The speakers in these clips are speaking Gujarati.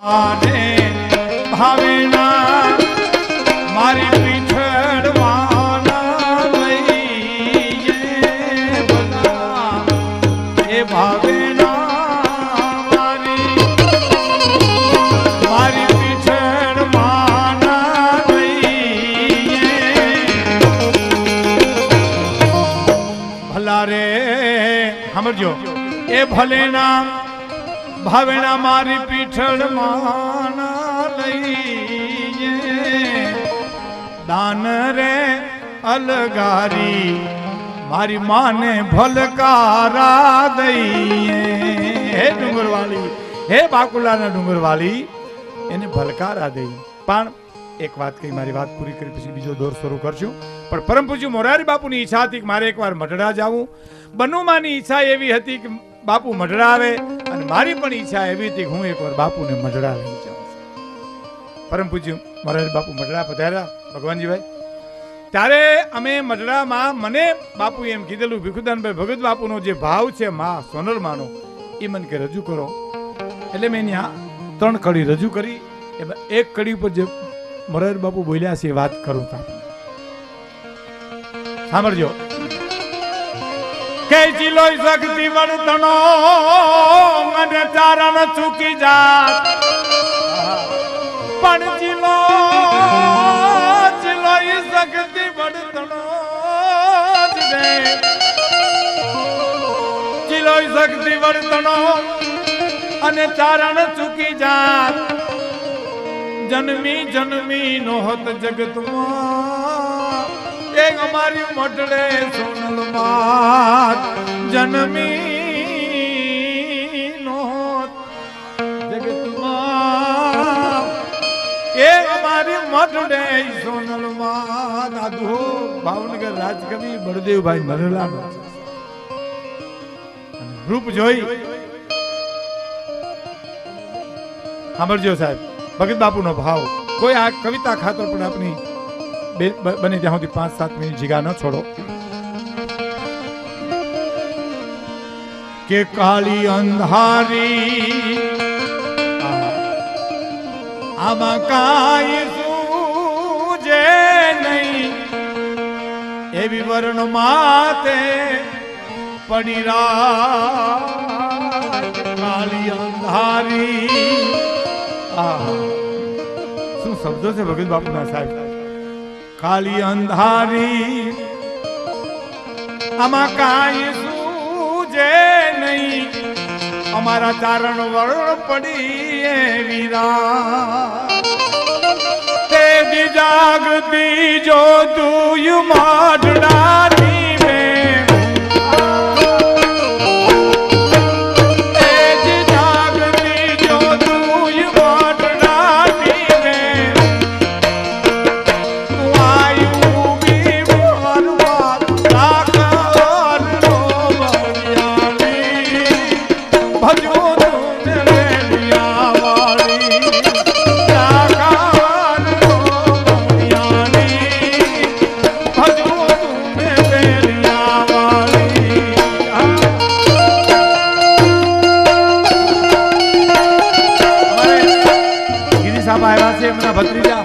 આને ભાવેના મારી પીઠડવાના લઈએ બધા એ ભાવેના મારી પીઠડવાના લઈએ ભલા રે સમજો એ ભલેના ભાવેણા મારી પીઠળ લઈએ દાન રે અલગારી મારી માને ભલકારા દઈએ હે ડુંગરવાળી હે બાકુલાના ડુંગરવાળી એને ભલકારા દઈ પણ એક વાત કહી મારી વાત પૂરી કરી પછી બીજો દોર શરૂ કરશું પણ પરમ પૂજ્ય મોરારી બાપુની ઈચ્છા હતી કે મારે એકવાર મઢડા જાવું બનુમાની ઈચ્છા એવી હતી કે બાપુ મઢડા આવે અને મારી પણ ઈચ્છા એવી હતી કે હું એકવાર બાપુને મઢડા લઈ જાઉં પરમ પૂજ્ય મોરારી બાપુ મઢડા પધાર્યા ભગવાનજીભાઈ ત્યારે અમે મઢડામાં મને બાપુ એમ કીધેલું ભીખુદાનભાઈ ભગત બાપુનો જે ભાવ છે માં સોનલમાનો એ મને કે રજૂ કરો એટલે મેં ત્યાં 3 કડી રજૂ કરી એમાં એક કડી ઉપર જે મોરારી બાપુ બોલ્યા છે એ વાત કરું તા સાંભળજો કે ચિલોય શક્તિ વર્તનો મને ચારણ ચૂકી જાત પણ ચિલોય શક્તિ વર્તનો ચિલોય શક્તિ વર્તનો અને ચારણ ચૂકી જાત જન્મી જન્મી નો હોત જગતમાં એક અમારી મઢડે સોનલ માત જન્મી નો જગતમાં એક અમારી મઢડે સોનલ માત આધો ભાવનગર રાજકવિ બળદેવભાઈ મરેલાનો રૂપ જોઈ સાંભળજો સાહેબ ભગત બાપુનો ભાવ કોઈ આ કવિતા ખાતર પણ આપણી બને ત્યાં સુધી 5-7 મિનિટ જીગા ન છોડો કે કાળી અંધારી આમાં કાંઈ સૂજે નહીં એવી વર્ણ માતે પડી રાત કાળી અંધારી શું શબ્દો છે ભગત બાપુના સાહેબ કાળી અંધારી આમાં કાંઈ સૂજે નહીં અમારા ચારણ વળ પડી એવી રાત તે જાગતી જો તું માઢડાની ભત્રીજા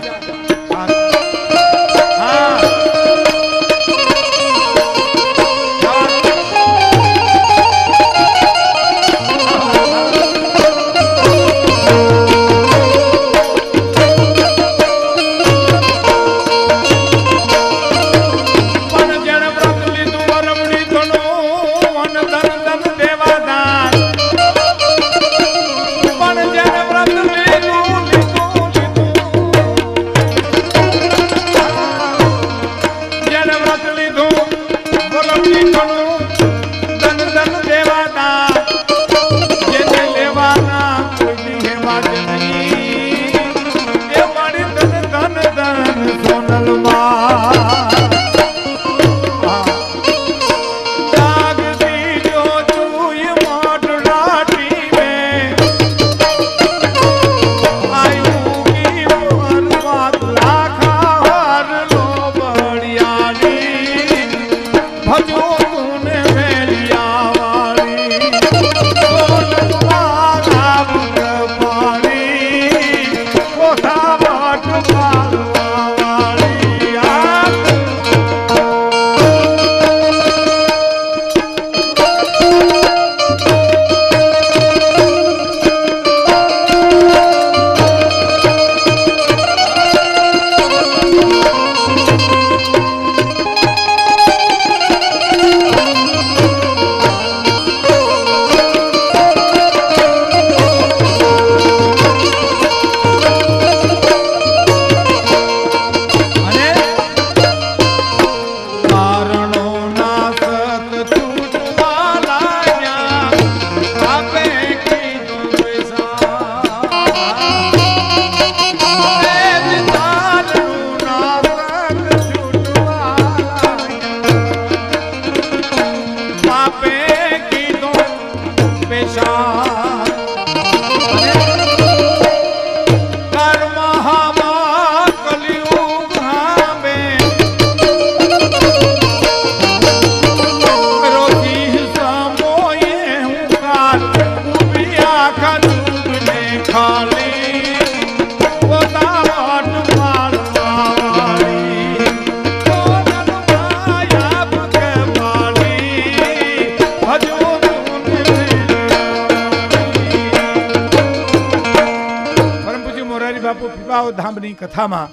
ધામની કથામાં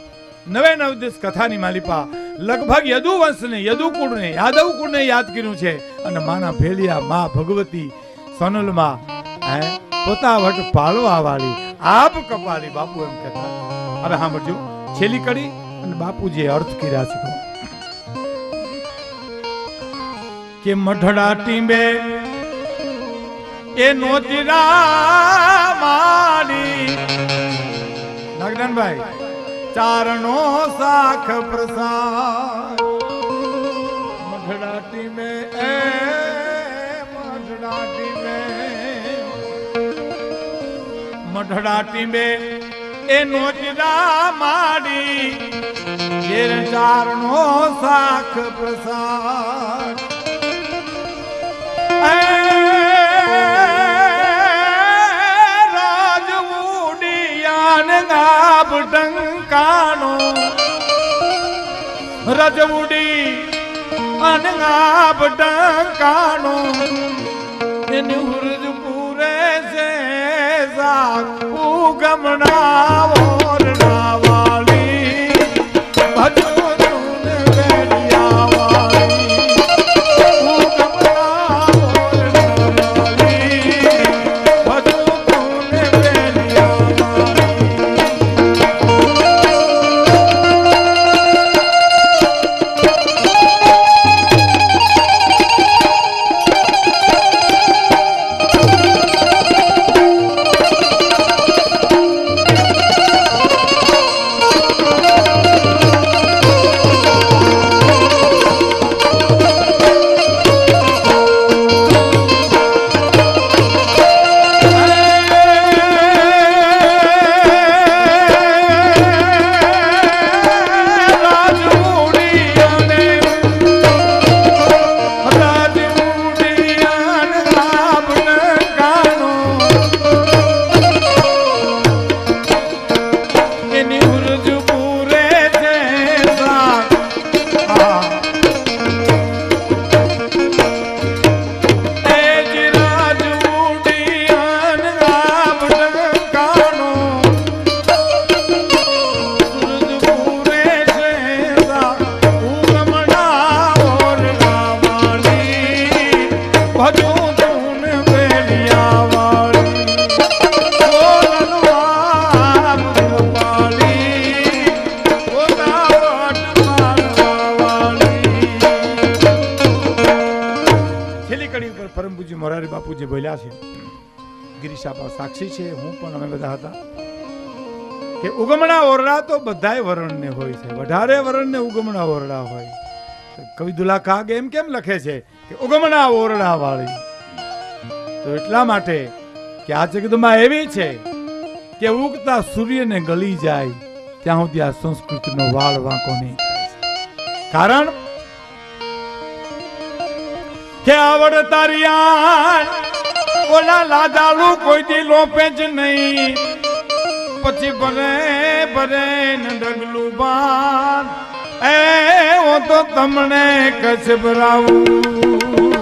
99 દિવસ કથાની માલિપા લગભગ યદુવંશને યદુકુળને યાદવ કુળને યાદ કર્યું છે અને માના ભેલિયા માં ભગવતી સોનલમાં પોતા વટ પાળવા વાળી આપ કપાળી બાપુ એમ કહેતા. હવે સાંભળજો છેલ્લી કડી અને બાપુજીએ અર્થ કર્યા છે કે મઢડા ટીંબે એ નોતીરા માડી નાગદાનભાઈ ચારણો સાખ પ્રસાદ મઢડાટી મે મઢડાટી મે એ નોચરા માડી ચારણો સાખ પ્રસાદ નાબ ટંકાનો રજવડી અનગાબ ટંકાનો એની ઉર્જ પૂરે છે ઉગમણા ઓરડા વાળી ભજન બેડિયા વાળી ઉગમણા ઓરડા વાળી ભજન બેડિયા બાપુજી બોલ્યા છે ગિરીશાપા સાક્ષી છે હું પણ અમે બધા હતા કે ઉગમણા ઓરડા તો બધાય વરણને હોય છે વધારે વરણને ઉગમણા ઓરડા હોય. કવિ દુલા કાગ એમ કેમ લખે છે કે ઉગમણા ઓરડા વાળી? તો એટલા માટે કે આ જગતમાં એવી છે કે ઉગતા સૂર્યને ગળી જાય ત્યાં સુધી આ સંસ્કૃતિનો વાળ વાંકો નહીં. કારણ કે આવડ તારિયા ઓલા લાદાલુ કોઈ દી લોપે જ નહીં. પછી ભરે ભરે ને ડગલું બાન એ હું તો તમને કચબરાવું